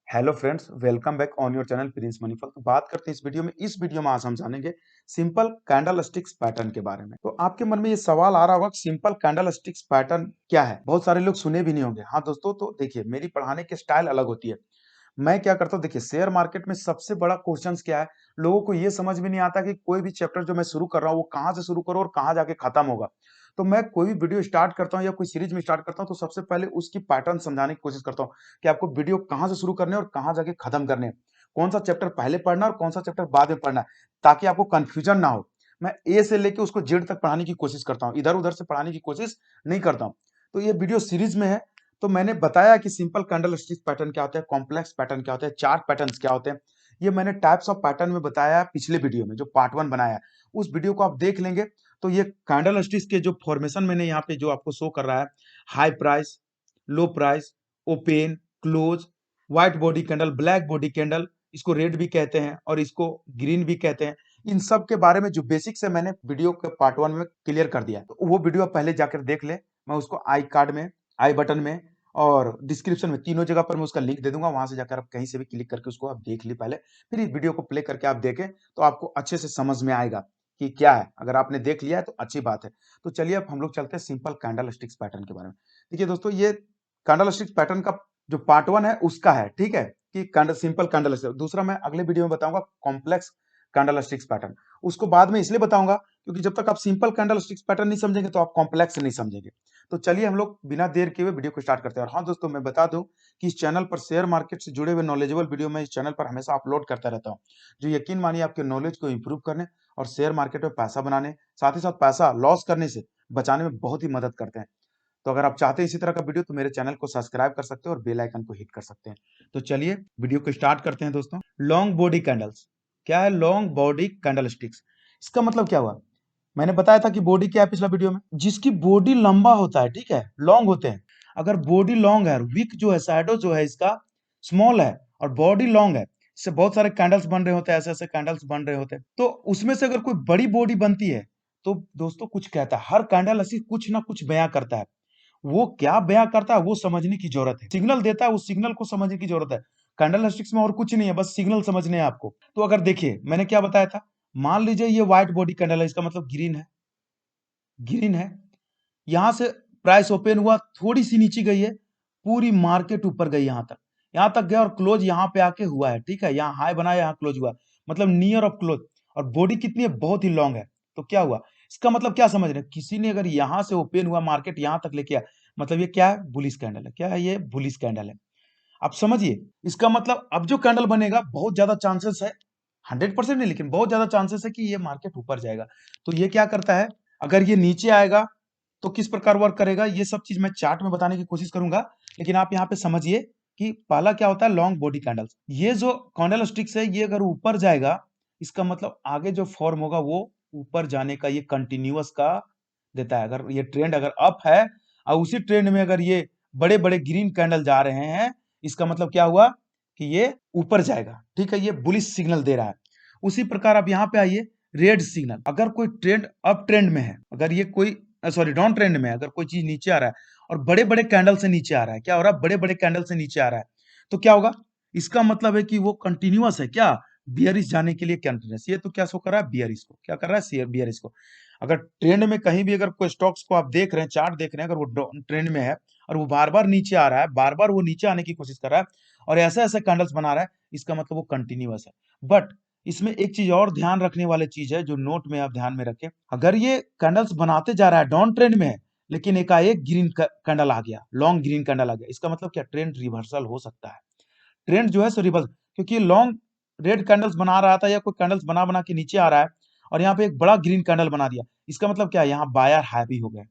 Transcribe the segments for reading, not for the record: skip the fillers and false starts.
Hello friends, welcome back on your channel prince मनीफल। तो बात करते हैं इस वीडियो में आज हम जानेंगे सिंपल कैंडल स्टिक्स पैटर्न के बारे में। तो आपके मन में ये सवाल आ रहा होगा कि सिंपल कैंडल स्टिक्स पैटर्न क्या है। बहुत सारे लोग सुने भी नहीं होंगे। हाँ दोस्तों, तो देखिए मेरी पढ़ाने की स्टाइल अलग होती है। मैं क्या करता हूँ, देखिए शेयर मार्केट में सबसे बड़ा क्वेश्चन क्या है। लोगों को ये समझ में नहीं आता कि कोई भी चैप्टर जो मैं शुरू कर रहा हूँ वो कहाँ से शुरू करूँ और कहाँ जाके खत्म होगा। तो मैं कोई भी वीडियो स्टार्ट करता हूँ या कोई सीरीज में स्टार्ट करता हूँ तो सबसे पहले उसकी पैटर्न समझाने की कोशिश करता हूँ कि आपको वीडियो कहाँ से शुरू करने हैं और कहाँ जाके खत्म करने हैं। कौन सा चैप्टर पहले पढ़ना है और कौन सा चैप्टर बाद में पढ़ना है, ताकि आपको कंफ्यूजन ना हो। मैं ए से लेके उसको जेड तक पढ़ाने की कोशिश करता हूँ, इधर उधर से पढ़ाने की कोशिश नहीं करता हूँ। तो ये वीडियो सीरीज में है। तो मैंने बताया कि सिंपल कैंडल स्टिच पैटर्न क्या होता है, कॉम्प्लेक्स पैटर्न क्या होता है, चार्ट पैटर्न्स क्या होते हैं। ये मैंने टाइप्स ऑफ पैटर्न में बताया है पिछले वीडियो में, जो पार्ट 1 बनाया है। उस वीडियो को आप देख लेंगे तो ये कैंडल स्टिच के जो फॉर्मेशन मैंने यहाँ पे जो आपको शो कर रहा है, हाई प्राइस, लो price, open, close, white body candle, black body candle, इसको रेड भी कहते हैं और इसको ग्रीन भी कहते हैं। इन सब के बारे में जो बेसिक्स है मैंने वीडियो के पार्ट 1 में क्लियर कर दिया है। तो वो वीडियो आप पहले जाकर देख ले। मैं उसको आई कार्ड में, आई बटन में और डिस्क्रिप्शन में, तीनों जगह पर मैं उसका लिंक दे दूंगा। वहां से जाकर आप कहीं से भी क्लिक करके उसको आप देख ली पहले, फिर इस वीडियो को प्ले करके आप देखें तो आपको अच्छे से समझ में आएगा कि क्या है। अगर आपने देख लिया है तो अच्छी बात है। तो चलिए अब हम लोग चलते हैं सिंपल कैंडल स्टिक्स पैटर्न के बारे में। देखिए दोस्तों, ये कैंडल स्टिक्स पैटर्न का जो पार्ट 1 है उसका है, ठीक है, कि कैंडल सिंपल कैंडल स्टिक्स। दूसरा मैं अगले वीडियो में बताऊंगा कॉम्प्लेक्स कैंडल स्टिक्स पैटर्न। उसको बाद में इसलिए बताऊंगा क्योंकि जब तक आप सिंपल कैंडल स्टिक्स पैटर्न नहीं समझेंगे तो आप कॉम्प्लेक्स नहीं समझेंगे। तो चलिए हम लोग बिना देर किए हुए वीडियो को स्टार्ट करते हैं। और हाँ दोस्तों, मैं बता दूं कि इस चैनल पर शेयर मार्केट से जुड़े हुए नॉलेजेबल वीडियो मैं इस चैनल पर हमेशा अपलोड करता रहता हूं, जो यकीन मानिए आपके नॉलेज को इंप्रूव करने और शेयर मार्केट में पैसा बनाने, साथ ही साथ पैसा लॉस करने से बचाने में बहुत ही मदद करते हैं। तो अगर आप चाहते हैं इसी तरह का वीडियो तो मेरे चैनल को सब्सक्राइब कर सकते हैं और बेल आइकन को हिट कर सकते हैं। तो चलिए वीडियो को स्टार्ट करते हैं दोस्तों। लॉन्ग बॉडी कैंडल्स क्या है? लॉन्ग बॉडी कैंडल स्टिक्स, इसका मतलब क्या हुआ? मैंने बताया था कि बॉडी क्या है पिछला वीडियो में, जिसकी बॉडी लंबा होता है, ठीक है, लॉन्ग होते हैं। अगर बॉडी लॉन्ग है, विक जो है, शैडो जो है इसका स्मॉल है और बॉडी लॉन्ग है, इससे बहुत सारे कैंडल्स बन रहे होते हैं, ऐसे ऐसे कैंडल्स बन रहे होते हैं। तो उसमें से अगर कोई बड़ी बॉडी बनती है तो दोस्तों कुछ कहता है, हर कैंडल ऐसी कुछ ना कुछ बयां करता है। वो क्या बयां करता है वो समझने की जरूरत है, सिग्नल देता है, उस सिग्नल को समझने की जरूरत है। कैंडल स्टिक्स में और कुछ नहीं है, बस सिग्नल समझने हैं आपको। तो अगर देखिए मैंने क्या बताया था, मान लीजिए ये व्हाइट बॉडी कैंडल है, इसका मतलब ग्रीन है, ग्रीन है। यहां से प्राइस ओपन हुआ, थोड़ी सी नीचे गई है, पूरी मार्केट ऊपर गई, यहां तक गया और क्लोज यहां पे आके हुआ है, ठीक है। यहाँ हाई बनाया, यहाँ क्लोज हुआ, मतलब नियर ऑफ क्लोज। और बॉडी कितनी है? बहुत ही लॉन्ग है। तो क्या हुआ? इसका मतलब क्या समझ रहे हैं? किसी ने अगर यहां से ओपन हुआ, मार्केट यहां तक लेके आया, मतलब ये क्या है? बुलिश कैंडल है। क्या है ये? बुलिश कैंडल है। आप समझिए, इसका मतलब अब जो कैंडल बनेगा बहुत ज्यादा चांसेस है, 100% नहीं लेकिन बहुत ज्यादा चांसेस है कि ये मार्केट ऊपर जाएगा। तो ये क्या करता है, अगर ये नीचे आएगा तो किस प्रकार वर्क करेगा, ये सब चीज मैं चार्ट में बताने की कोशिश करूंगा। लेकिन आप यहाँ पे समझिए कि पहला क्या होता है, लॉन्ग बॉडी कैंडल्स। ये जो कैंडल स्टिक्स है, ये अगर ऊपर जाएगा, इसका मतलब आगे जो फॉर्म होगा वो ऊपर जाने का ये कंटिन्यूअस का देता है। अगर ये ट्रेंड अगर अप है और उसी ट्रेंड में अगर ये बड़े बड़े ग्रीन कैंडल जा रहे हैं, इसका मतलब क्या हुआ कि ये ऊपर जाएगा, ठीक है, ये बुलिश सिग्नल दे रहा है। उसी प्रकार आप यहाँ पे आइए, रेड सिग्नल। अगर कोई ट्रेंड अप ट्रेंड में है, अगर ये कोई सॉरी डाउन ट्रेंड में है, अगर कोई चीज नीचे आ रहा है और बड़े बड़े कैंडल से नीचे आ रहा है, क्या हो रहा है? बड़े बड़े कैंडल से नीचे आ रहा है, तो क्या होगा? इसका मतलब है कि वो कंटिन्यूअस है, क्या? बियरिश जाने के लिए कंटिन्यूअस। ये तो क्या शो कर रहा है? बियरिश को। क्या कर रहा है? शेयर बियरिश को। अगर ट्रेंड में कहीं भी अगर कोई स्टॉक्स को आप देख रहे हैं, चार्ट देख रहे हैं, अगर वो ट्रेंड में है और वो बार बार नीचे आ रहा है, बार बार वो नीचे आने की कोशिश कर रहा है और ऐसे ऐसे कैंडल्स बना रहा है, इसका मतलब वो कंटिन्यूअस है। बट इसमें एक चीज और ध्यान रखने वाली चीज है, जो नोट में आप ध्यान में रखें। अगर ये कैंडल्स बनाते जा रहा है, डाउन ट्रेंड में है, लेकिन एकाएक ग्रीन कैंडल आ गया, लॉन्ग ग्रीन कैंडल आ गया, इसका मतलब क्या? ट्रेंड रिवर्सल हो सकता है। ट्रेंड जो है सो रिवर्स, क्योंकि लॉन्ग रेड कैंडल्स बना रहा था या कोई कैंडल्स बना बना के नीचे आ रहा है और यहाँ पे एक बड़ा ग्रीन कैंडल बना दिया, इसका मतलब क्या है? यहाँ बायर हैवी हो गए,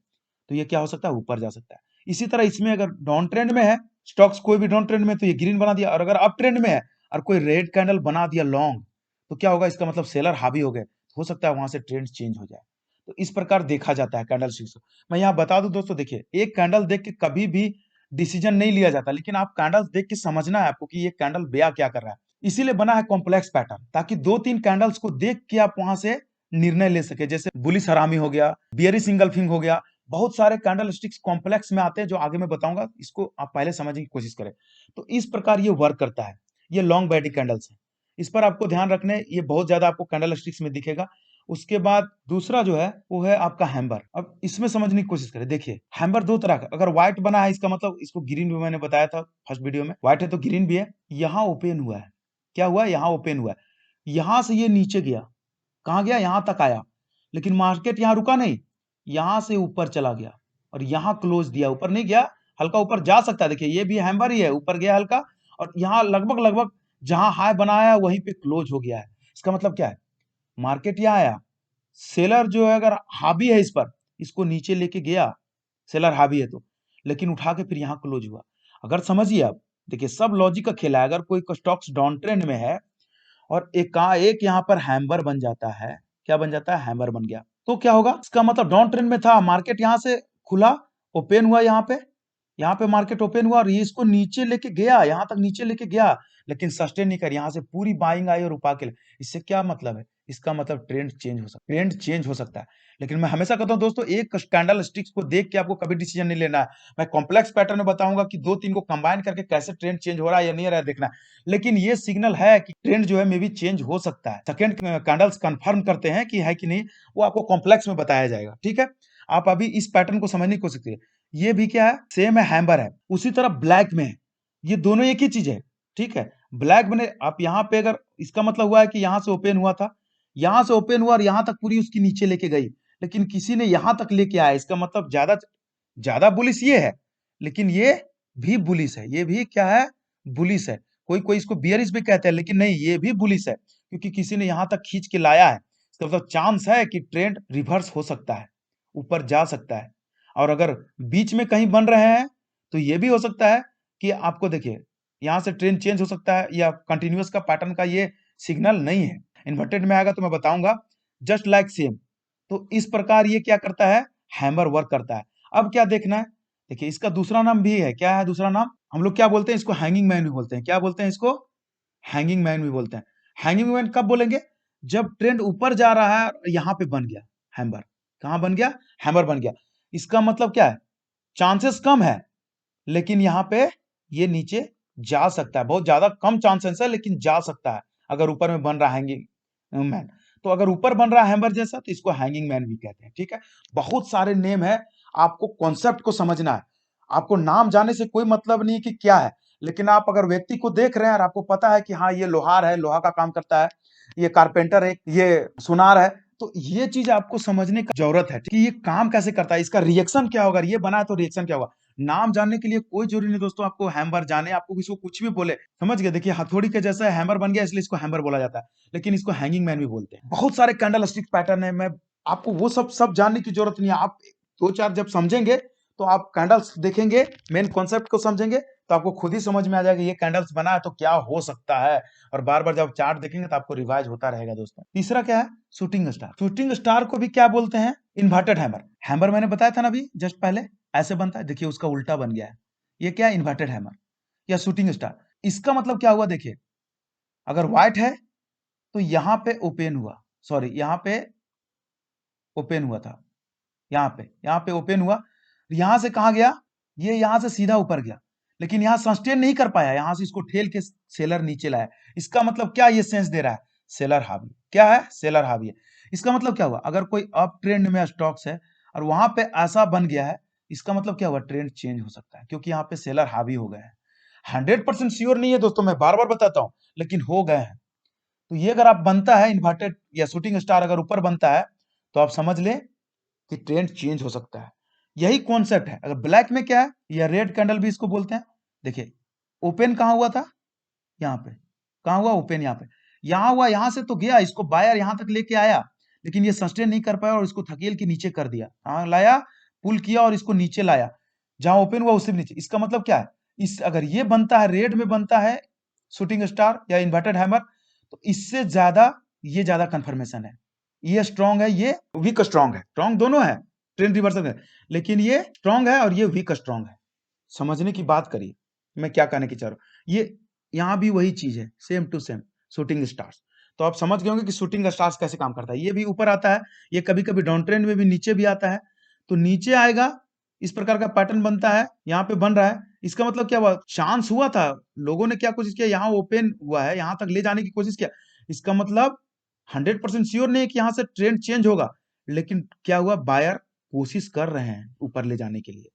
तो ये क्या हो सकता है? ऊपर जा सकता है। इसी तरह इसमें अगर डाउन ट्रेंड में है स्टॉक्स, कोई भी डाउन ट्रेंड में, तो ये ग्रीन बना दिया, और अगर अप ट्रेंड में है और कोई रेड कैंडल बना दिया लॉन्ग, तो क्या होगा? इसका मतलब सेलर हावी हो गए, हो सकता है वहां से ट्रेंड चेंज हो जाए। तो इस प्रकार देखा जाता है कैंडल स्टिक्स को। मैं यहाँ बता दूं दोस्तों, देखिए एक कैंडल देख के कभी भी डिसीजन नहीं लिया जाता, लेकिन आप कैंडल्स देख के समझना है आपको कि ये कैंडल बया क्या कर रहा है। इसीलिए बना है कॉम्प्लेक्स पैटर्न, ताकि दो तीन कैंडल्स को देख के आप वहां से निर्णय ले सके। जैसे बुलिश हरामी हो गया, बियरी सिंगल्फिंग हो गया, बहुत सारे कैंडल स्टिक्स कॉम्प्लेक्स में आते हैं जो आगे मैं बताऊंगा, इसको आप पहले समझने की कोशिश करें। तो इस प्रकार ये वर्क करता है। ये लॉन्ग बैटरी कैंडल्स है। इस पर आपको ध्यान रखना है, ये बहुत ज्यादा आपको कैंडल स्टिक्स में दिखेगा। उसके बाद दूसरा जो है वो है आपका हैम्बर। अब इसमें समझने की कोशिश करें। देखिए हैम्बर दो तरह का, अगर व्हाइट बना है इसका मतलब इसको ग्रीन भी मैंने बताया था फर्स्ट वीडियो में, व्हाइट है तो ग्रीन भी है। यहाँ ओपन हुआ है, क्या हुआ है, यहाँ ओपन हुआ है, यहाँ से ये नीचे गया, कहाँ गया, यहाँ तक आया, लेकिन मार्केट यहाँ रुका नहीं, यहाँ से ऊपर चला गया और यहाँ क्लोज दिया, ऊपर नहीं गया, हल्का ऊपर जा सकता है। देखिए ये भी हैम्बर ही है, ऊपर गया हल्का और यहाँ लगभग लगभग जहां हाई बनाया है वहीं पे क्लोज हो गया है। इसका मतलब क्या है, मार्केट यहाँ आया, सेलर जो है अगर हावी है इस पर, इसको नीचे लेके गया, सेलर हावी है तो, लेकिन उठा के फिर यहाँ क्लोज हुआ। अगर समझिए आप, देखिए सब लॉजिक का खेला है। अगर कोई स्टॉक्स डाउन ट्रेंड में है और एक यहाँ पर हैम्बर बन जाता है, क्या बन जाता है, हैम्बर बन गया, तो क्या होगा, इसका मतलब डाउन ट्रेंड में था, मार्केट यहाँ से खुला, ओपन हुआ, यहाँ पे मार्केट ओपन हुआ और ये इसको नीचे लेके गया, यहाँ तक नीचे लेके गया, लेकिन सस्टेन नहीं कर, यहाँ से पूरी बाइंग आई और ऊपर के लिए। इससे क्या मतलब है, इसका मतलब ट्रेंड चेंज हो सकता है। लेकिन मैं हमेशा कहता हूं दोस्तों, एक कैंडल स्टिक्स को देख के आपको कभी डिसीजन नहीं लेना है। मैं कॉम्प्लेक्स पैटर्न में बताऊंगा कि दो तीन को कंबाइन करके कैसे ट्रेंड चेंज हो रहा है या नहीं हो रहा है देखना है। लेकिन ये सिग्नल है कि ट्रेंड जो है मे भी चेंज हो सकता है। सेकेंड कैंडल्स कंफर्म करते हैं कि है कि नहीं, वो आपको कॉम्प्लेक्स में बताया जाएगा। ठीक है, आप अभी इस पैटर्न को समझने की कोशिश करिए। ये भी क्या है, सेम है, हैम्बर है। उसी तरह ब्लैक में है, ये दोनों एक ही चीज है। ठीक है, ब्लैक में आप यहाँ पे अगर, इसका मतलब हुआ है कि यहाँ से ओपन हुआ था, यहाँ से ओपन हुआ और यहाँ तक पूरी उसकी नीचे लेके गई, लेकिन किसी ने यहाँ तक लेके आया, इसका मतलब ज्यादा ज्यादा बुलिश ये है, लेकिन ये भी बुलिश है, ये भी क्या है, बुलिश है। कोई कोई इसको बियरिश भी कहते हैं, लेकिन नहीं, ये भी बुलिश है, क्योंकि किसी ने यहाँ तक खींच के लाया है। इसका मतलब चांस है कि ट्रेंड रिवर्स हो सकता है, ऊपर जा सकता है। और अगर बीच में कहीं बन रहे हैं तो ये भी हो सकता है कि आपको देखिए यहाँ से ट्रेंड चेंज हो सकता है, या कंटिन्यूअस का पैटर्न का ये सिग्नल नहीं है। इन्वर्टेड में आएगा तो मैं बताऊंगा, जस्ट लाइक सेम। तो इस प्रकार ये क्या करता है, हैमर वर्क करता है। अब क्या देखना है, देखिए इसका दूसरा नाम भी है, क्या है दूसरा नाम, हम लोग क्या बोलते हैं इसको, हैंगिंग मैन भी बोलते हैं। क्या बोलते हैं इसको, हैंगिंग मैन भी बोलते हैं। हैंगिंग मैन कब बोलेंगे, जब ट्रेंड ऊपर जा रहा है, यहाँ पे बन गया हैमर, कहां बन गया, हैमर बन गया। इसका मतलब क्या है, चांसेस कम है, लेकिन यहाँ पे ये नीचे जा सकता है, बहुत ज्यादा कम चांसेस है लेकिन जा सकता है, अगर ऊपर में बन रहा है हैंगिंग मैन। तो अगर ऊपर बन रहा है हैमर जैसा तो इसको हैंगिंग मैन भी कहते हैं। ठीक है, बहुत सारे नेम है, आपको कॉन्सेप्ट को समझना है। आपको नाम जाने से कोई मतलब नहीं कि क्या है, लेकिन आप अगर व्यक्ति को देख रहे हैं और आपको पता है कि हाँ ये लोहार है, लोहा का काम करता है, ये कारपेंटर है, ये सुनार है, तो ये चीज आपको समझने की जरूरत है कि ये काम कैसे करता है, इसका रिएक्शन क्या होगा, ये बना है तो रिएक्शन क्या होगा। नाम जानने के लिए कोई जरूरी नहीं दोस्तों, आपको हैमर जाने, आपको किसी को कुछ भी बोले, समझ गए। देखिए हथौड़ी के जैसा हैमर बन गया इसलिए इसको हैमर बोला जाता है, लेकिन इसको हैंगिंग मैन भी बोलते हैं। बहुत सारे कैंडल स्टिक पैटर्न है, मैं आपको वो सब जानने की जरूरत नहीं है। आप दो चार जब समझेंगे तो आप कैंडल्स देखेंगे, मेन कॉन्सेप्ट को समझेंगे, तो आपको खुद ही समझ में आ जाएगा ये कैंडल्स बना है तो क्या हो सकता है। और बार बार जब चार्ट देखेंगे तो आपको रिवाइज होता रहेगा दोस्तों। तीसरा क्या है, शूटिंग स्टार। शूटिंग स्टार को भी क्या बोलते हैं, इन्वर्टेड हैमर। हैमर मैंने बताया था ना अभी जस्ट पहले, ऐसे बनता है, देखिए उसका उल्टा बन गया है, ये क्या है, इन्वर्टेड हैमर या शूटिंग स्टार। इसका मतलब क्या हुआ, देखिए अगर व्हाइट है तो यहाँ पे ओपन हुआ, सॉरी यहाँ पे ओपन हुआ था, यहाँ पे ओपन हुआ, यहां से कहा गया, ये यहां से सीधा ऊपर गया, लेकिन यहां सस्टेन नहीं कर पाया, यहां से इसको ठेल के सेलर नीचे लाया। इसका मतलब क्या ये सेंस दे रहा है, सेलर हावी, क्या है, सेलर हावी है। इसका मतलब क्या हुआ, अगर कोई अप ट्रेंड में स्टॉक्स है और वहां पे ऐसा बन गया है, इसका मतलब क्या हुआ, ट्रेंड चेंज हो सकता है, क्योंकि यहाँ पे सेलर हावी हो गए हैं। 100% श्योर नहीं है दोस्तों, मैं बार बार बताता हूं, लेकिन हो गए हैं। तो ये अगर आप बनता है इन्वर्टेड या शूटिंग स्टार अगर ऊपर बनता है, तो आप समझ लें कि ट्रेंड चेंज हो सकता है। यही कॉन्सेप्ट है। अगर ब्लैक में क्या है, या रेड कैंडल भी इसको बोलते हैं। देखिए ओपन कहां हुआ था, यहाँ पे, कहां हुआ ओपन, यहाँ पे, यहां हुआ, यहां से तो गया, इसको बायर यहां तक लेके आया, लेकिन ये सस्टेन नहीं कर पाया और इसको धकेल के नीचे कर दिया, कहां लाया, पुल किया और इसको नीचे लाया, जहां ओपन हुआ उससे नीचे। इसका मतलब क्या है, इस अगर ये बनता है, रेड में बनता है शूटिंग स्टार या इन्वर्टेड हैमर, तो इससे ज्यादा ये ज्यादा कंफर्मेशन है, ये स्ट्रांग है, ये वीक स्ट्रांग है, स्ट्रांग दोनों है, ट्रेंड रिवर्सल है, लेकिन ये स्ट्रांग है और ये वीक स्ट्रांग है। समझने की बात करिए मैं क्या कहने की चाह रहा हूं, ये यहां भी वही चीज है, same to same shooting stars. तो आप समझ गए होंगे कि शूटिंग स्टार्स कैसे काम करता है। ये भी ऊपर आता है, ये कभी कभी डाउन ट्रेंड में भी नीचे भी आता है। तो नीचे आएगा, इस प्रकार का पैटर्न बनता है, यहाँ पे बन रहा है, इसका मतलब क्या हुआ, चांस हुआ था, लोगों ने क्या कोशिश किया, यहाँ ओपन हुआ है, यहाँ तक ले जाने की कोशिश किया, इसका मतलब 100% श्योर नहीं है कि यहाँ से ट्रेंड चेंज होगा, लेकिन क्या हुआ, बायर कोशिश कर रहे हैं ऊपर ले जाने के लिए।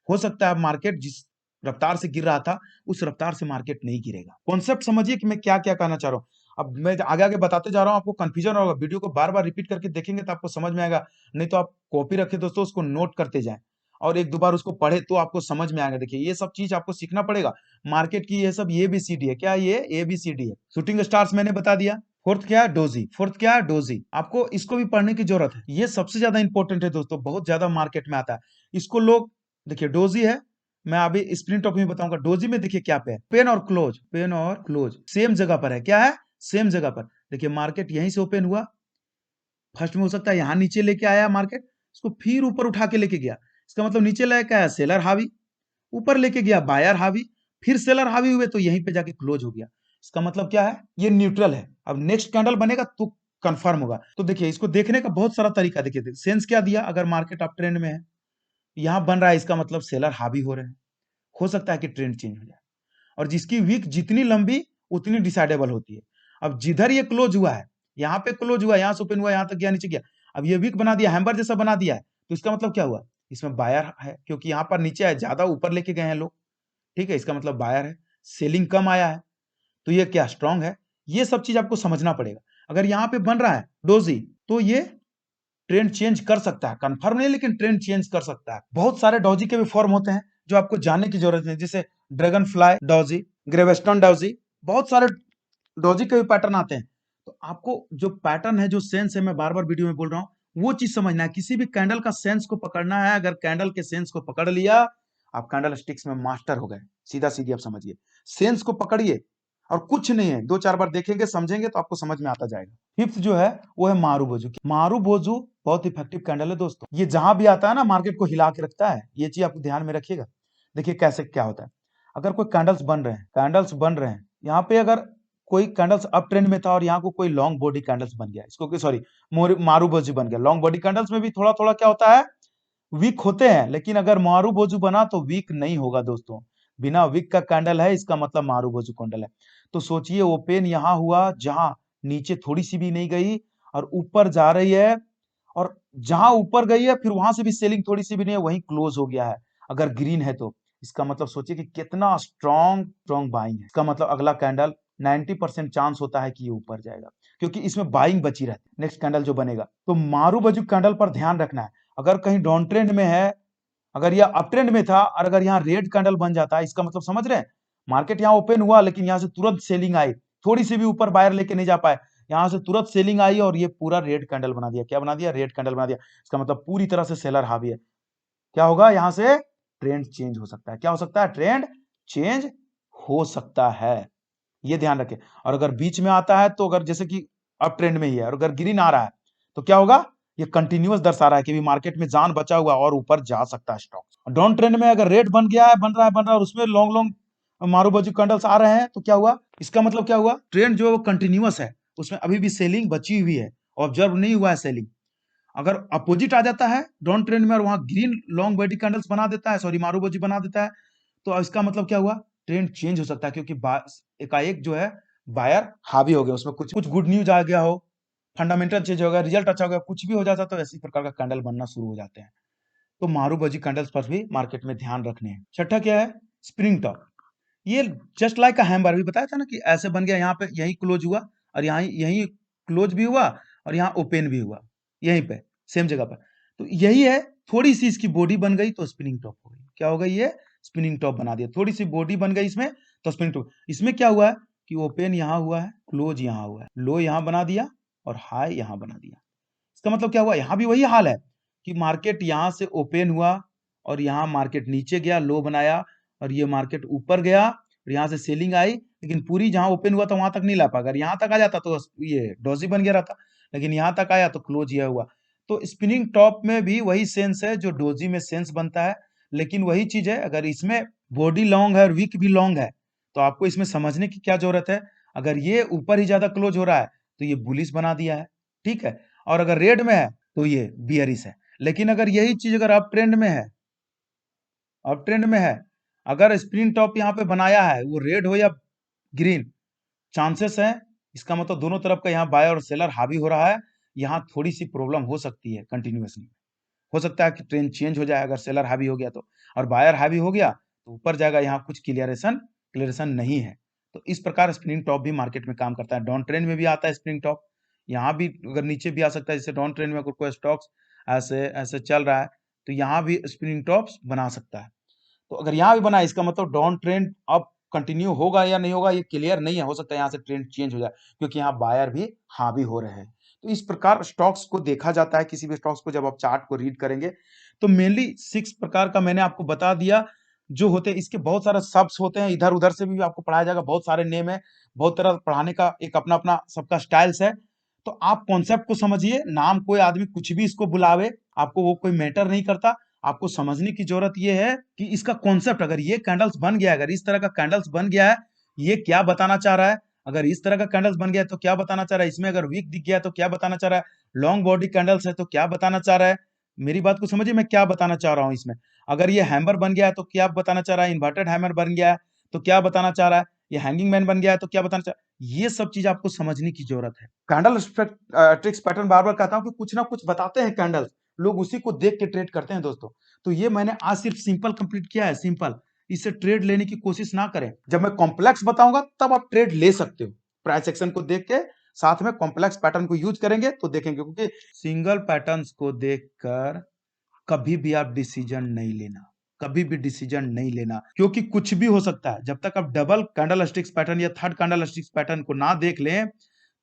हो सकता है मार्केट जिस रफ्तार से गिर रहा था उस रफ्तार से मार्केट नहीं गिरेगा। कॉन्सेप्ट समझिए कि मैं क्या क्या कहना चाह रहा हूँ। अब मैं आगे आगे बताते जा रहा हूँ, आपको कंफ्यूजन होगा, वीडियो को बार बार रिपीट करके देखेंगे तो आपको समझ में आएगा, नहीं तो आप कॉपी रखे दोस्तों, उसको नोट करते जाएं और एक दो बार उसको पढ़े तो आपको समझ में आएगा। देखिए ये सब चीज आपको सीखना पड़ेगा मार्केट की, ये सब ABCD है। क्या ये ABCD है? शूटिंग स्टार्स मैंने बता दिया, फोर्थ क्या है, डोजी, फोर्थ क्या है, डोजी। आपको इसको भी पढ़ने की जरूरत है, ये सबसे ज्यादा इंपॉर्टेंट है दोस्तों, बहुत ज्यादा मार्केट में आता है इसको लोग। देखिए डोजी है, मैं अभी स्प्रिंट टॉप में बताऊंगा। डोजी में देखिए क्या पे है, पेन और क्लोज, पेन और क्लोज सेम जगह पर है। क्या है, सेम जगह पर। देखिए मार्केट यहीं से ओपन हुआ, फर्स्ट में हो सकता है यहां नीचे लेके आया मार्केट, इसको फिर ऊपर उठा के लेके गया, इसका मतलब नीचे लेके आया सेलर हावी, ऊपर लेके गया बायर हावी, फिर सेलर हावी हुए तो यहीं पे जाके क्लोज हो गया। इसका मतलब क्या है, ये न्यूट्रल है। अब नेक्स्ट कैंडल बनेगा तो कंफर्म होगा। तो देखिए इसको देखने का बहुत सारा तरीका, देखिए सेंस क्या दिया, अगर मार्केट अप ट्रेंड में है, यहां बन रहा है, इसका मतलब सेलर हावी हो रहे हैं, हो सकता है कि ट्रेंड चेंज हो जाए। और जिसकी वीक जितनी लंबी उतनी डिसाइडेबल होती है। अब जिधर ये क्लोज हुआ है, यहाँ पे क्लोज हुआ, यहाँ से ओपन हुआ, यहाँ तक गया, नीचे गया, अब ये वीक बना दिया, हैम्बर जैसा बना दिया है, तो इसका मतलब क्या हुआ, इसमें बायर है, क्योंकि यहाँ पर नीचे है, ज्यादा ऊपर लेके गए हैं लोग, ठीक है, इसका मतलब बायर है, सेलिंग कम आया है, तो ये क्या स्ट्रांग है। ये सब चीज आपको समझना पड़ेगा। अगर यहाँ पे बन रहा है डोजी, तो ये ट्रेंड चेंज कर सकता है, कंफर्म नहीं लेकिन ट्रेंड चेंज कर सकता है। बहुत सारे डॉजी के भी फॉर्म होते हैं जो आपको जानने की जरूरत है, जैसे ड्रैगन फ्लाई डॉजी, ग्रेवेस्टोन डॉजी, बहुत सारे डॉजी के भी पैटर्न आते हैं। तो आपको जो पैटर्न है, जो सेंस है, मैं बार बार वीडियो में बोल रहा हूँ, वो चीज समझना है। किसी भी कैंडल का सेंस को पकड़ना है, अगर कैंडल के सेंस को पकड़ लिया, आप कैंडल स्टिक्स में मास्टर हो गए, सीधा सीधी आप समझिए। सेंस को पकड़िए और कुछ नहीं है, दो चार बार देखेंगे समझेंगे तो आपको समझ में आता जाएगा। फिफ्थ जो है वो है मारूबोजू। मारूबोजू बहुत इफेक्टिव कैंडल है दोस्तों, ये जहां भी आता है ना मार्केट को हिला के रखता है, ये चीज आप ध्यान में रखिएगा। देखिए कैसे क्या होता है, अगर कोई कैंडल्स बन रहे हैं, कैंडल्स बन रहे हैं, यहाँ पे अगर कोई कैंडल्स अप ट्रेंड में था और यहाँ को कोई लॉन्ग बॉडी कैंडल्स बन गया, इसको सॉरी मारूबोजू बन गया। लॉन्ग बॉडी कैंडल्स में भी थोड़ा थोड़ा क्या होता है, वीक होते हैं, लेकिन अगर मारूबोजू बना तो वीक नहीं होगा दोस्तों। बिना वीक का कैंडल है, इसका मतलब मारूबोजू कैंडल है। तो सोचिए ओपन यहां हुआ जहां नीचे थोड़ी सी भी नहीं गई और ऊपर जा रही है, और जहां ऊपर गई है फिर वहां से भी सेलिंग थोड़ी सी भी नहीं है, वहीं क्लोज हो गया है। अगर ग्रीन है तो इसका मतलब सोचिए कि कितना स्ट्रॉन्ग स्ट्रॉन्ग बाइंग है। इसका मतलब अगला कैंडल 90% चांस होता है कि ये ऊपर जाएगा, क्योंकि इसमें बाइंग बची रहती है। नेक्स्ट कैंडल जो बनेगा, तो मारूबोजू कैंडल पर ध्यान रखना है। अगर कहीं डाउन ट्रेंड में है, अगर यह अप ट्रेंड में था और अगर यहाँ रेड कैंडल बन जाता है, इसका मतलब समझ रहे हैं, मार्केट यहाँ ओपन हुआ लेकिन यहाँ से तुरंत सेलिंग आई, थोड़ी सी भी ऊपर बायर लेके नहीं जा पाए, यहाँ से तुरंत सेलिंग आई और ये पूरा रेड कैंडल बना दिया। क्या बना दिया, रेड कैंडल बना दिया। इसका मतलब पूरी तरह से सेलर हावी है। क्या होगा, यहाँ से ट्रेंड चेंज हो सकता है। क्या हो सकता है, ट्रेंड चेंज हो सकता है, ये ध्यान रखें। और अगर बीच में आता है, तो अगर जैसे कि अप ट्रेंड में ही है और अगर ग्रीन आ रहा है, तो क्या होगा, ये कंटिन्यूअस दर्शा रहा है कि भी मार्केट में जान बचा हुआ और ऊपर जा सकता है स्टॉक। डाउन ट्रेंड में अगर रेड बन गया है, बन रहा है और उसमें लॉन्ग लॉन्ग मारूबोजू कैंडल्स आ रहे हैं, तो क्या हुआ, इसका मतलब क्या हुआ, ट्रेंड जो है वो कंटिन्यूअस है, उसमें अभी भी सेलिंग बची हुई है, ऑब्जर्व नहीं हुआ है सेलिंग। अगर अपोजिट आ जाता है डाउन ट्रेंड में और वहां ग्रीन लॉन्ग बॉडी कैंडल्स बना देता है, सॉरी मारूबोजू बना देता है, तो इसका मतलब क्या हुआ, ट्रेंड चेंज हो सकता है, क्योंकि एकाएक जो है बायर हावी हो गया, उसमें कुछ कुछ गुड न्यूज आ गया हो, फंडामेंटल चेंज हो गया, रिजल्ट अच्छा हो गया, कुछ भी हो जाता तो ऐसी प्रकार का कैंडल बनना शुरू हो जाते हैं। तो मारूबोजू कैंडल्स पर भी मार्केट में ध्यान रखने हैं। छठा क्या है, स्प्रिंग टॉप। ये जस्ट लाइक अ हैमर, भी बताया था ना कि ऐसे बन गया, यहाँ पे यही क्लोज हुआ और यहाँ यही क्लोज भी हुआ और यहाँ ओपन भी हुआ, यहीं पे सेम जगह पर। तो यही है, थोड़ी सी इसकी बॉडी बन गई तो स्पिनिंग टॉप हो गई। क्या हो गई, ये स्पिनिंग टॉप बना दिया, थोड़ी सी बॉडी बन गई इसमें तो स्पिनिंग टॉप। इसमें क्या हुआ है कि ओपन यहाँ हुआ है, क्लोज यहाँ हुआ है, लो यहाँ बना दिया और हाई यहाँ बना दिया। इसका मतलब क्या हुआ, यहाँ भी वही हाल है कि मार्केट यहाँ से ओपन हुआ और यहाँ मार्केट नीचे गया, लो बनाया और ये मार्केट ऊपर गया और यहाँ से सेलिंग आई, लेकिन पूरी जहां ओपन हुआ था वहां तक नहीं ला पाया। अगर यहाँ तक आ जाता तो ये डॉजी बन गया रहता, लेकिन यहाँ तक आया तो क्लोज यह हुआ। तो स्पिनिंग टॉप में भी वही सेंस है जो डोजी में सेंस बनता है, लेकिन वही चीज है, अगर इसमें बॉडी लॉन्ग है और वीक भी लॉन्ग है, तो आपको इसमें समझने की क्या जरूरत है, अगर ये ऊपर ही ज्यादा क्लोज हो रहा है तो ये बुलिश बना दिया है, ठीक है, और अगर रेड में है तो ये बियरिश है। लेकिन अगर यही चीज अगर अप ट्रेंड में है, अप ट्रेंड में है अगर स्प्रिंग टॉप यहाँ पे बनाया है वो रेड हो या ग्रीन, चांसेस है इसका मतलब दोनों तरफ का यहाँ बायर और सेलर हावी हो रहा है। यहाँ थोड़ी सी प्रॉब्लम हो सकती है कंटिन्यूअसली, हो सकता है कि ट्रेंड चेंज हो जाए अगर सेलर हावी हो गया तो, और बायर हावी हो गया तो ऊपर जाएगा। यहाँ कुछ क्लियरेशन नहीं है। तो इस प्रकार स्प्रिंग टॉप भी मार्केट में काम करता है। डाउन ट्रेंड में भी आता है स्प्रिंग टॉप, यहाँ भी अगर नीचे भी आ सकता है। जैसे डाउन ट्रेंड में अगर कोई स्टॉक्स ऐसे ऐसे चल रहा है तो यहाँ भी स्प्रिंग टॉप्स बना सकता है। तो अगर यहाँ भी बना इसका मतलब डाउन ट्रेंड अब कंटिन्यू होगा या नहीं होगा ये क्लियर नहीं है। हो सकता है यहाँ से ट्रेंड चेंज हो जाए क्योंकि यहाँ बायर भी हावी हो रहे हैं। तो इस प्रकार स्टॉक्स को देखा जाता है। किसी भी स्टॉक्स को जब आप चार्ट को रीड करेंगे तो मेनली 6 प्रकार का मैंने आपको बता दिया जो होते हैं। इसके बहुत सारे शब्द होते हैं, इधर उधर से भी आपको पढ़ाया जाएगा। बहुत सारे नेम है, बहुत तरह पढ़ाने का एक अपना अपना सबका स्टाइल्स है। तो आप कॉन्सेप्ट को समझिए। नाम कोई आदमी कुछ भी इसको बुलावे, आपको वो कोई मैटर नहीं करता। आपको समझने की जरूरत यह है कि इसका कॉन्सेप्ट, अगर ये कैंडल्स बन गया है, अगर इस तरह का कैंडल्स बन गया है, ये क्या बताना चाह रहा है। अगर इस तरह का कैंडल्स बन गया है तो क्या बताना चाह रहा है। इसमें अगर वीक दिख गया है तो क्या बताना चाह रहा है। लॉन्ग बॉडी कैंडल्स है तो क्या बताना चाह रहा है। मेरी बात को समझिए मैं क्या बताना चाह रहा हूं इसमें। अगर ये हैमर बन गया है तो क्या बताना चाह रहा है। इन्वर्टेड हैमर बन गया है तो क्या बताना चाह रहा है। ये हैंगिंग मैन बन गया है तो क्या बताना चाह रहा है। ये सब चीज आपको समझने की जरूरत है। कैंडल ट्रिक्स पैटर्न बार बार कहता हूं कि कुछ ना कुछ बताते हैं कैंडल्स, लोग उसी को देख के ट्रेड करते हैं दोस्तों। तो ये मैंने आज सिर्फ सिंपल कंप्लीट किया है, सिंपल। इससे ट्रेड लेने की कोशिश ना करें। जब मैं कॉम्प्लेक्स बताऊंगा तब आप ट्रेड ले सकते हो। प्राइस एक्शन को देख के साथ में कॉम्प्लेक्स पैटर्न को यूज करेंगे तो देखेंगे, क्योंकि सिंगल पैटर्न्स को देखकर कभी भी आप डिसीजन नहीं लेना, कभी भी डिसीजन नहीं लेना, क्योंकि कुछ भी हो सकता है। जब तक आप डबल कैंडल स्टिक्स पैटर्न या थर्ड कैंडल स्टिक्स पैटर्न को ना देख लें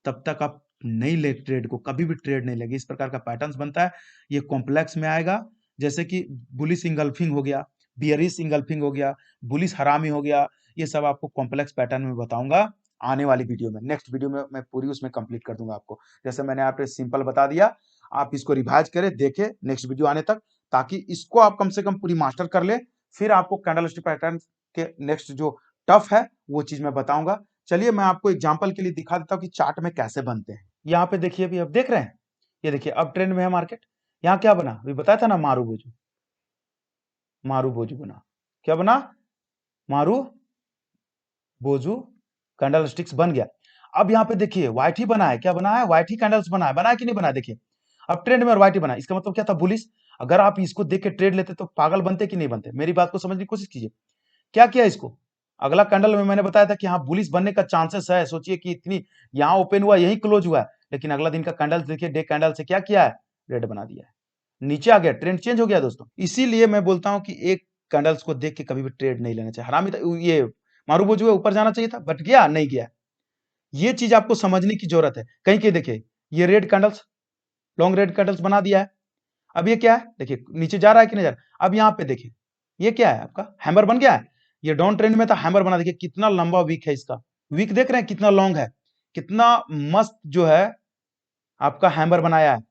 तब तक आप नहीं ले ट्रेड को, कभी भी ट्रेड नहीं लगे। इस प्रकार का पैटर्न्स बनता है, ये कॉम्प्लेक्स में आएगा। जैसे कि बुलिश इंगल्फिंग हो गया, बियरिश इंगल्फिंग हो गया, बुलिश हरामी हो गया, ये सब आपको कॉम्प्लेक्स पैटर्न में बताऊंगा आने वाली वीडियो में। नेक्स्ट वीडियो में मैं पूरी उसमें कंप्लीट कर दूंगा आपको। जैसे मैंने आपको सिंपल बता दिया, आप इसको रिवाइज करें, देखें नेक्स्ट वीडियो आने तक, ताकि इसको आप कम से कम पूरी मास्टर कर ले। फिर आपको कैंडलस्टिक पैटर्न के नेक्स्ट जो टफ है वो चीज मैं बताऊंगा। चलिए मैं आपको एग्जांपल के लिए दिखा देता हूं कि चार्ट में कैसे बनते हैं। यहाँ पे देखिए, अभी आप देख रहे हैं, ये देखिए अब ट्रेंड में है मार्केट। यहाँ क्या बना, अभी बताया था ना, मारू बोजू, मारू बोजू बना। क्या बना, मारू बोजू कैंडल स्टिक्स बन गया। अब यहाँ पे देखिए वाइट ही बना है। क्या बना है, वाइट ही कैंडल्स बना है। बना है कि नहीं बना है, देखिए अब ट्रेंड में और वाइट ही बना। इसका मतलब क्या था, बुलिश। अगर आप इसको देख के ट्रेड लेते तो पागल बनते कि नहीं बनते। मेरी बात को समझने की कोशिश कीजिए। क्या किया इसको, अगला कैंडल में मैंने बताया था कि हाँ बुलिश बनने का चांसेस है। सोचिए कि इतनी यहाँ ओपन हुआ, यही क्लोज हुआ है, लेकिन अगला दिन का कैंडल देखिए, डे कैंडल से क्या किया है, रेड बना दिया है, नीचे आ गया, ट्रेंड चेंज हो गया दोस्तों। इसीलिए मैं बोलता हूं कि एक कैंडल्स को देख के कभी भी ट्रेड नहीं लेना चाहिए। हरामी ये मारूबो जो है ऊपर जाना चाहिए था बट गया नहीं गया। ये चीज आपको समझने की जरूरत है। कहीं कहीं देखिए ये red candles, long red candles बना दिया है। अब ये क्या है, देखिए नीचे जा रहा है कि नहीं जा रहा। अब यहाँ पे देखिए ये क्या है, आपका हैमर बन गया है। ये डाउन ट्रेंड में था, हैमर बना, देखिए कितना लंबा वीक है इसका। वीक देख रहे हैं कितना लॉन्ग है, कितना मस्त जो है आपका हैमर बनाया है।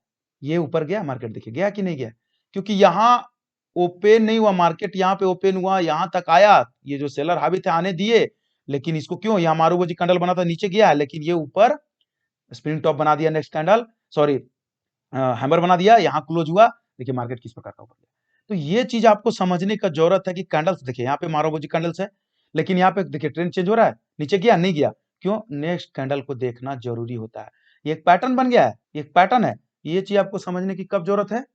ये ऊपर गया मार्केट, देखिए गया कि नहीं गया, क्योंकि यहाँ ओपन नहीं हुआ मार्केट, यहाँ पे ओपन हुआ, यहाँ तक आया। ये जो सेलर हावी थे आने दिए, लेकिन इसको क्यों, यहाँ मारूबोजी कैंडल बना था, नीचे गया है, लेकिन ये ऊपर स्प्रिंग टॉप बना दिया, नेक्स्ट कैंडल सॉरी हैमर बना दिया, यहाँ क्लोज हुआ। देखिए मार्केट किस प्रकार का ऊपर गया। तो ये चीज आपको समझने का जरूरत है कि कैंडल्स देखिए, यहाँ पे मारूबोजी कैंडल्स है, लेकिन यहाँ पे देखिए ट्रेंड चेंज हो रहा है, नीचे गया नहीं गया, क्यों, नेक्स्ट कैंडल को देखना जरूरी होता है। ये एक पैटर्न बन गया है, ये एक पैटर्न है। ये चीज आपको समझने की कब जरूरत है,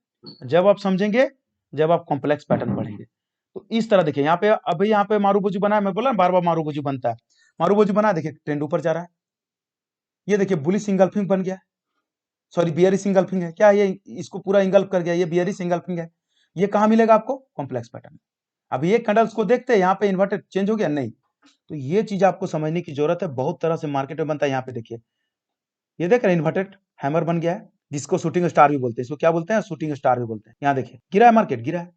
जब आप समझेंगे, जब आप कॉम्प्लेक्स पैटर्न पढ़ेंगे। तो इस तरह देखिए यहाँ पे, अभी यहाँ पे मारूबोजी बना है, मैं बोला बार बार मारूबोजी बनता है। मारूबोजी बना है, देखिए ट्रेंड ऊपर जा रहा है। ये देखिए बुलिश इंगल्फिंग बन गया, सॉरी बियरिश इंगल्फिंग है। क्या ये इसको पूरा इंगल्फ कर गया, ये बियरिश इंगल्फिंग है। ये कहां मिलेगा आपको, कॉम्प्लेक्स पैटर्न। अब ये कैंडल्स को देखते हैं, यहाँ पे इन्वर्टेड चेंज हो गया नहीं। तो ये चीज आपको समझने की जरूरत है। बहुत तरह से मार्केट में बनता है। यहाँ पे देखिए, ये देख रहे हैं इन्वर्टेड हैमर बन गया है, जिसको शूटिंग स्टार भी बोलते हैं। इसको क्या बोलते हैं, शूटिंग स्टार भी बोलते हैं। यहाँ देखिए गिरा है मार्केट, गिरा है।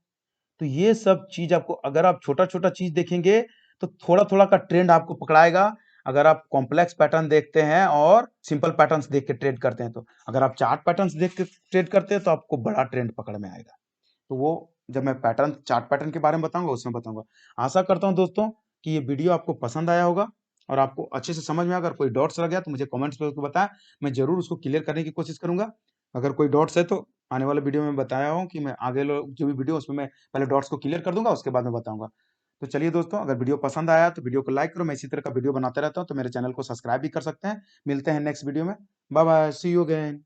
तो ये सब चीज आपको, अगर आप छोटा छोटा चीज देखेंगे तो थोड़ा थोड़ा का ट्रेंड आपको पकड़ाएगा। अगर आप कॉम्प्लेक्स पैटर्न देखते हैं और सिंपल पैटर्न्स देख के ट्रेड करते हैं, तो अगर आप चार्ट पैटर्न्स देख के ट्रेड करते हैं तो आपको बड़ा ट्रेंड पकड़ में आएगा। तो वो जब मैं पैटर्न, चार्ट पैटर्न के बारे में बताऊंगा उसमें बताऊंगा। आशा करता हूं दोस्तों कि ये वीडियो आपको पसंद आया होगा और आपको अच्छे से समझ में। अगर कोई डॉट्स लग गया तो मुझे कमेंट्स पे उसको बताएं, मैं जरूर उसको क्लियर करने की कोशिश करूंगा। अगर कोई डॉट्स है तो आने वाले वीडियो में बताया हूँ कि मैं आगे जो भी वीडियो उसमें मैं पहले डॉट्स को क्लियर कर दूंगा, उसके बाद में बताऊंगा। तो चलिए दोस्तों, अगर वीडियो पसंद आया तो वीडियो को लाइक करो। मैं इसी तरह का वीडियो बनाते रहता हूँ, तो मेरे चैनल को सब्सक्राइब भी कर सकते हैं। मिलते हैं नेक्स्ट वीडियो में। Bye bye, see you again.